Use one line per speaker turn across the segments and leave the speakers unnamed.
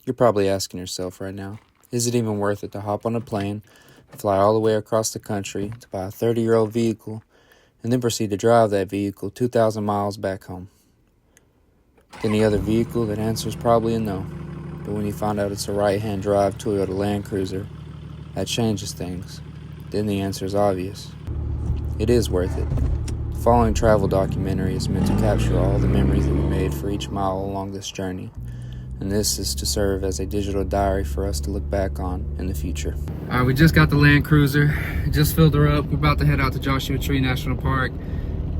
You're probably asking yourself right now, is it even worth it to hop on a plane, fly all the way across the country to buy a 30-year-old vehicle, and then proceed to drive that vehicle 2,000 miles back home? With any other vehicle, that answer is probably a no. But when you find out it's a right-hand drive Toyota Land Cruiser, that changes things. Then the answer is obvious. It is worth it. The following travel documentary is meant to capture all the memories that we made for each mile along this journey, and this is to serve as a digital diary for us to look back on in the future. All right, we just got the Land Cruiser. Just filled her up. We're about to head out to Joshua Tree National Park.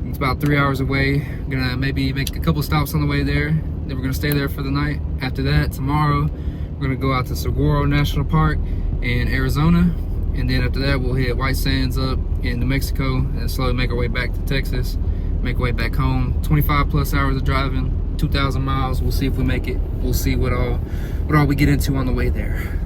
It's about 3 hours away. We're gonna maybe make a couple stops on the way there. Then we're gonna stay there for the night. After that, tomorrow, we're gonna go out to Saguaro National Park in Arizona. And then after that, we'll hit White Sands up in New Mexico and slowly make our way back to Texas, make our way back home. 25 plus hours of driving, 2,000 miles. We'll see if we make it. We'll see what all we get into on the way there.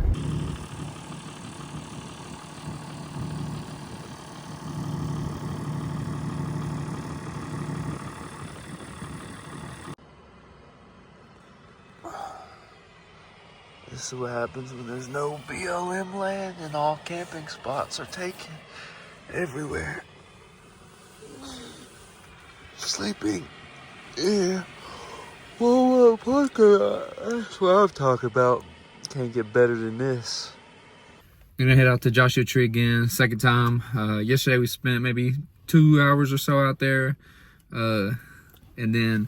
This is what happens when there's no BLM land and all camping spots are taken everywhere. Sleeping. Yeah. Whoa, that's what I'm talking about. Can't get better than this. I'm gonna head out to Joshua Tree again, second time. Yesterday we spent maybe 2 hours or so out there. And then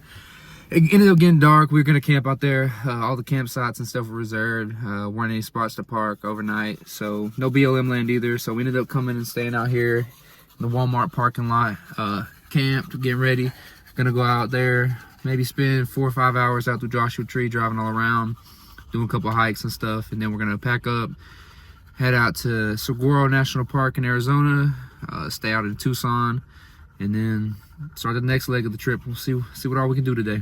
it ended up getting dark. We were gonna camp out there. All the campsites and stuff were reserved. Weren't any spots to park overnight. So no BLM land either. So we ended up coming and staying out here in the Walmart parking lot. Camped, getting ready. Gonna go out there, maybe spend 4 or 5 hours out through Joshua Tree, driving all around, doing a couple of hikes and stuff. And then we're gonna pack up, head out to Saguaro National Park in Arizona, stay out in Tucson, and then start the next leg of the trip. We'll see what all we can do today.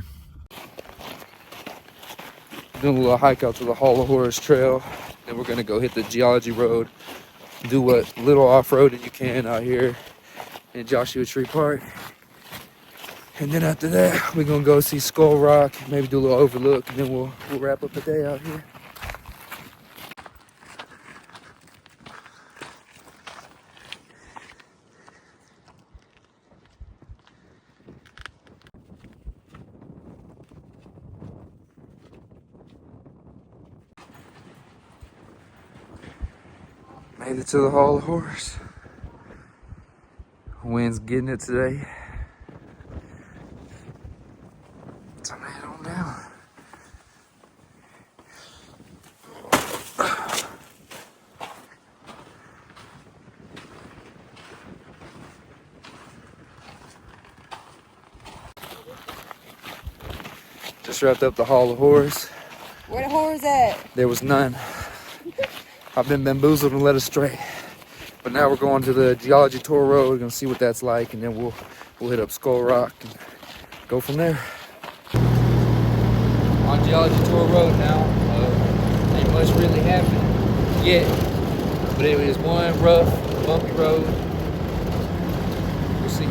Doing a little hike out to the Hall of Horrors Trail. Then we're gonna go hit the Geology Road, do what little off-roading you can out here in Joshua Tree Park. And then after that, we're gonna go see Skull Rock, maybe do a little overlook, and then we'll wrap up the day out here. Made it to the Hall of Horrors. Wind's getting it today. So I'm gonna head on down. Just wrapped up the Hall of Horrors.
Where the horrors at?
There was none. I've been bamboozled and led astray. But now we're going to the Geology Tour Road. We're gonna see what that's like, and then we'll hit up Skull Rock and go from there. On Geology Tour Road now. Ain't much really happened yet, but it is one rough, bumpy road. We'll see.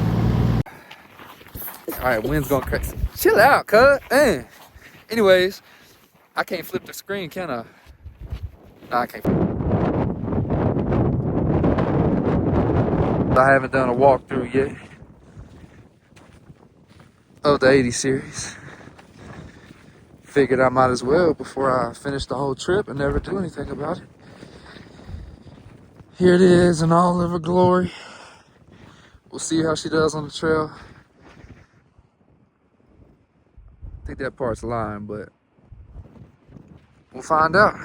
All right, wind's going crazy. Chill out, cuz. Anyways, I can't flip the screen, can I? No, I can't. I haven't done a walkthrough yet of the 80 series. Figured I might as well before I finish the whole trip and never do anything about it. Here it is in all of her glory. We'll see how she does on the trail. I think that part's lying, but we'll find out.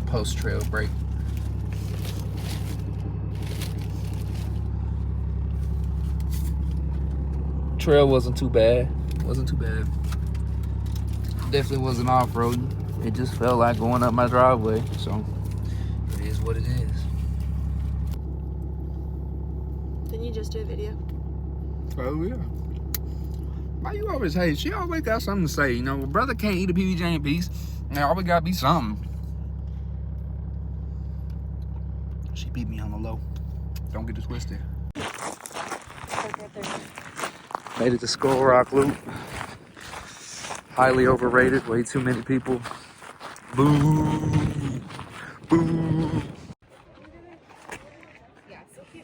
Post-trail break. Trail wasn't too bad. Definitely wasn't off-roading. It just felt like going up my driveway. So it is what it is.
Can Can you just do a video?
Oh, yeah. Why you always hate? She always got something to say, you know. Brother can't eat a PB J in peace. There always gotta be something. She beat me on the low. Don't get it twisted.
Right there.
Made it to Skull Rock Loop. Highly overrated. Way too many people. Boo. Boo.
Yeah, so cute.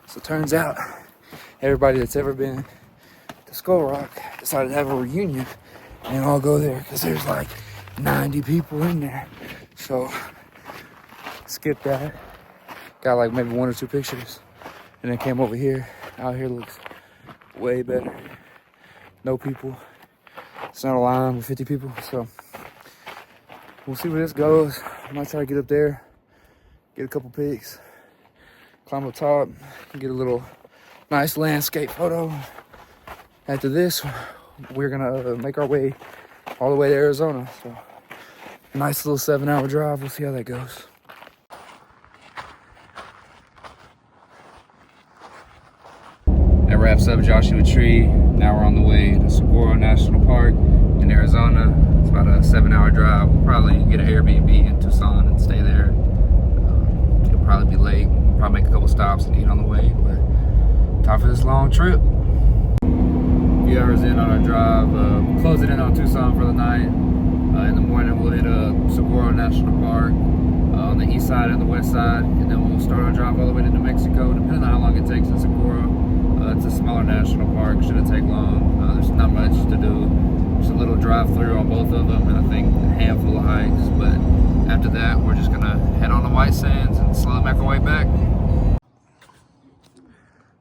So turns out, everybody that's ever been to Skull Rock decided to have a reunion and all go there because there's like 90 people in there. So skip that. Got like maybe 1 or 2 pictures and then came over here. Out here looks way better. No people. It's not a line with 50 people. So we'll see where this goes. I might try to get up there, get a couple pics, climb up top, get a little nice landscape photo. After this, we're gonna make our way all the way to Arizona. So nice little 7-hour drive. We'll see how that goes. That wraps up Joshua Tree. Now we're on the way to Saguaro National Park in Arizona. It's about a 7-hour drive. We'll probably get an Airbnb in Tucson and stay there. It'll probably be late. We'll probably make a couple stops and eat on the way. But time for this long trip. A few hours in on our drive. Closing in on Tucson for the night. In the morning we'll hit Saguaro National Park on the east side and the west side. And then we'll start our drive all the way to New Mexico, depending on how long it takes in Saguaro. It's a smaller national park, shouldn't take long. There's not much to do. Just a little drive through on both of them, and I think a handful of hikes. But after that, we're just gonna head on to White Sands and slowly make our way back.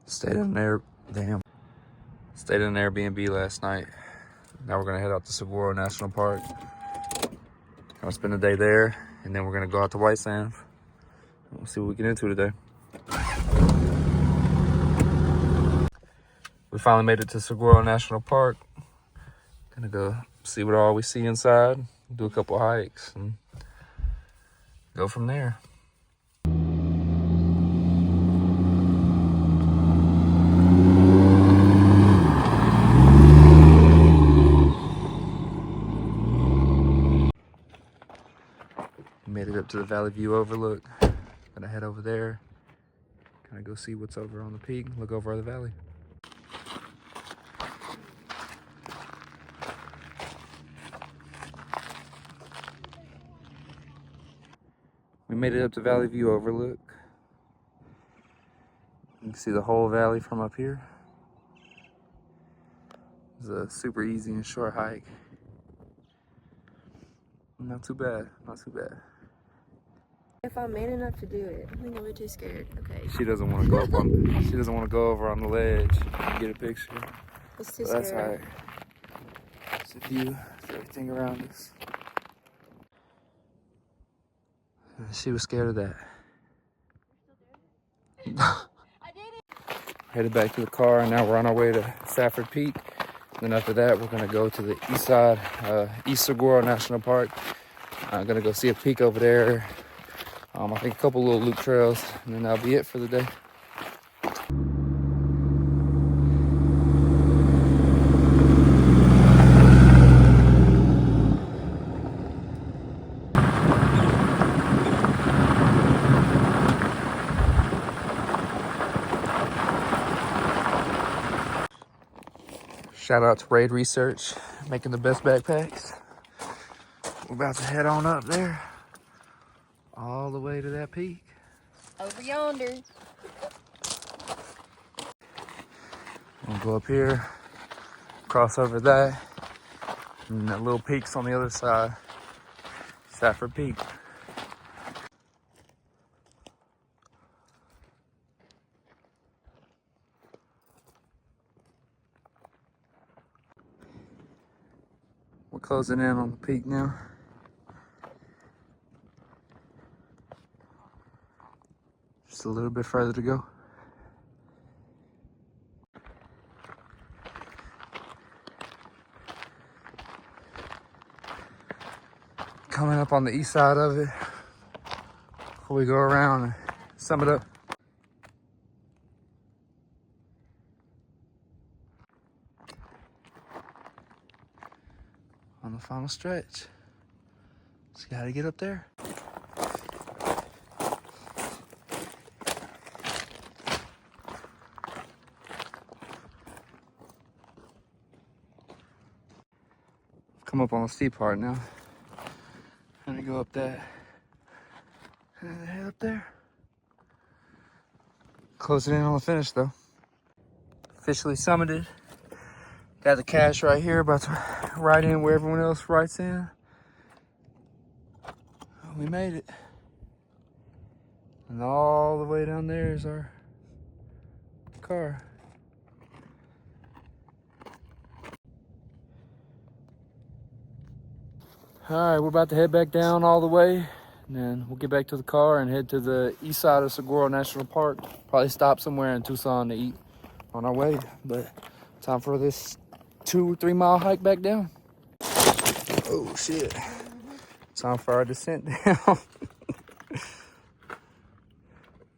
Stayed in an Airbnb last night. Now we're gonna head out to Saguaro National Park. Gonna spend the day there, and then we're gonna go out to White Sands. We'll see what we get into today. We finally made it to Saguaro National Park. Gonna go see what all we see inside, do a couple hikes, and go from there. Made it up to the Valley View Overlook. Gonna head over there. Gonna go see what's over on the peak, look over the valley. We made it up to Valley View Overlook. You can see the whole valley from up here. It's a super easy and short hike. Not too bad, not too bad.
If I'm man enough to do it, I think I'm too scared. Okay.
She doesn't want to go up on. She doesn't want to go over on the ledge and get a picture.
It's too
So that's
scary.
alright. It's a view of everything around us. She was scared of that. Headed back to the car, and now we're on our way to Safford Peak. Then after that, we're gonna go to the east side, East Saguaro National Park. I'm gonna go see a peak over there. I think a couple little loop trails, and then that'll be it for the day. Shout out to Raid Research, making the best backpacks. We're about to head on up there, all the way to that peak.
Over yonder.
We'll go up here, cross over that, and that little peak's on the other side, Safford Peak. We're closing in on the peak now. Just a little bit further to go. Coming up up on the east side of it before we go around and sum it up. On the final stretch. Just gotta get up there. Come up on the steep part now. Gonna go up that and head up there. Closing in on the finish though. Officially summited. Got the cache right here, about to write in where everyone else writes in. We made it. And all the way down there is our car. All right, we're about to head back down all the way, and then we'll get back to the car and head to the east side of Saguaro National Park. Probably stop somewhere in Tucson to eat on our way, but time for this 2 or 3 mile hike back down. Oh shit. Time for our descent down.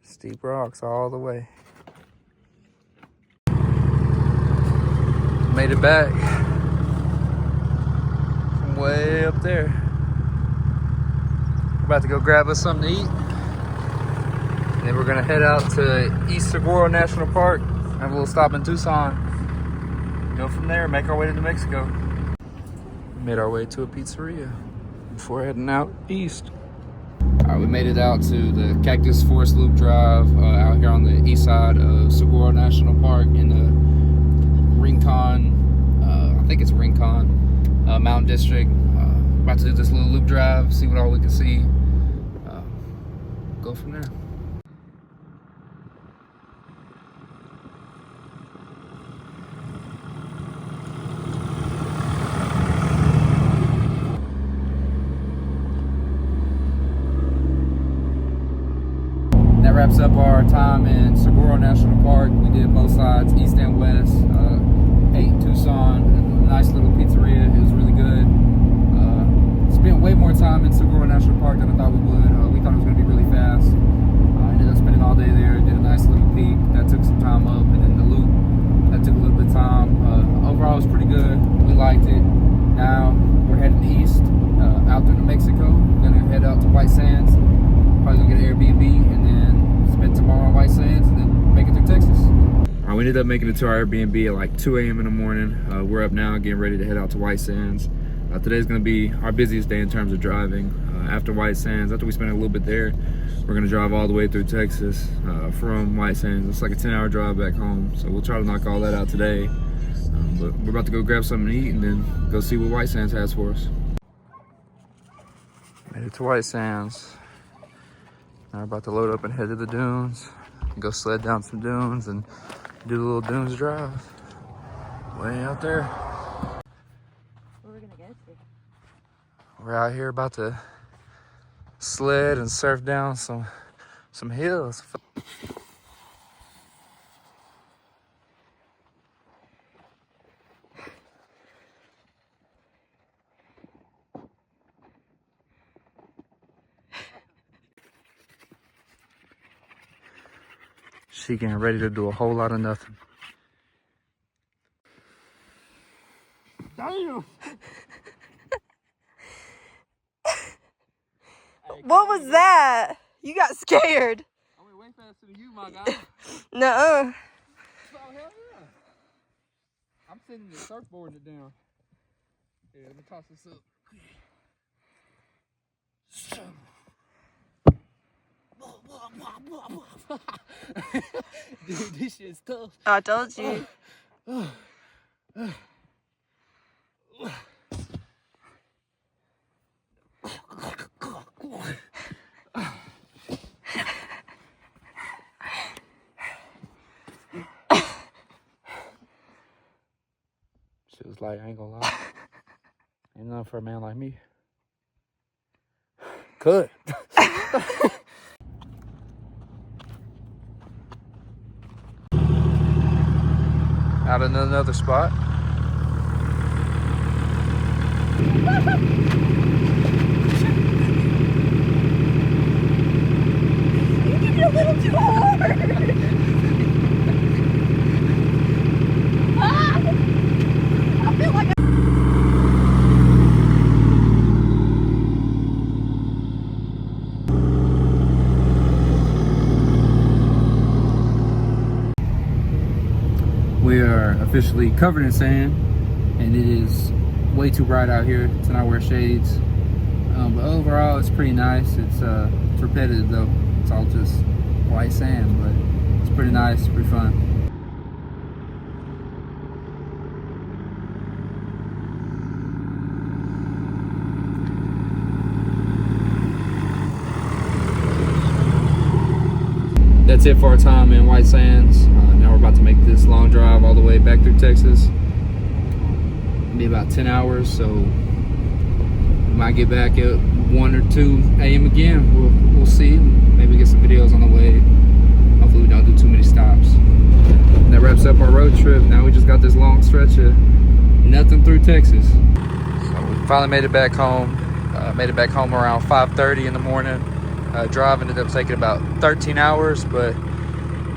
Steep rocks all the way. Made it back from way up there. We're about to go grab us something to eat. And then we're gonna head out to East Saguaro National Park. Have a little stop in Tucson. Go from there, make our way to New Mexico. Made our way to a pizzeria before heading out east. All right, we made it out to the Cactus Forest Loop Drive out here on the east side of Saguaro National Park in the Rincon, I think it's Rincon Mountain District. About to do this little loop drive, see what all we can see. Go from there. That wraps up our time in Saguaro National Park. We did both sides, east and west. Ate in Tucson, a nice little pizzeria. It was really good. Spent way more time in Saguaro National Park than I thought we would. We thought it was going to be really fast. Ended up spending all day there. Did a nice little peak. That took some time up, and then the loop that took a little bit of time. Overall, it was pretty good. We liked it. Now we're heading east, out through New Mexico. Gonna head out to White Sands. Probably gonna get an Airbnb and then spend tomorrow on White Sands and then make it through Texas. We ended up making it to our Airbnb at like 2 a.m. in the morning. We're up now getting ready to head out to White Sands. Today's gonna be our busiest day in terms of driving. After White Sands, after we spend a little bit there, we're gonna drive all the way through Texas from White Sands. It's like a 10-hour drive back home. So we'll try to knock all that out today. But we're about to go grab something to eat and then go see what White Sands has for us. Made it to White Sands. Now we're about to load up and head to the dunes. Go sled down some dunes and do the little dunes drive. Way out there.
Where are we gonna go to?
We're out here about to sled and surf down some hills. She getting ready to do a whole lot of nothing. Damn!
What was that? You got scared.
I went way faster than you, my guy.
Nuh-uh.
Oh, hell yeah. I'm sitting there surfboarding it down. Here, let me toss this up. Dude, this shit's tough.
I told you.
Shit was like, I ain't gonna lie. Ain't nothing for a man like me. Cut. Out in another spot. officially covered in sand, and it is way too bright out here to not wear shades. But overall, it's pretty nice. It's repetitive though. It's all just white sand, but it's pretty nice, pretty fun. That's it for our time in White Sands. Now we're about to make this long drive all the way back through Texas. It'll be about 10 hours, so we might get back at 1 or 2 a.m. again. We'll see. Maybe get some videos on the way. Hopefully we don't do too many stops. And that wraps up our road trip. Now we just got this long stretch of nothing through Texas. So we finally made it back home. Made it back home around 5:30 in the morning. Drive ended up taking about 13 hours, but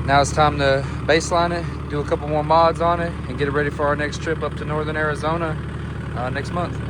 now it's time to baseline it, do a couple more mods on it, and get it ready for our next trip up to northern Arizona next month.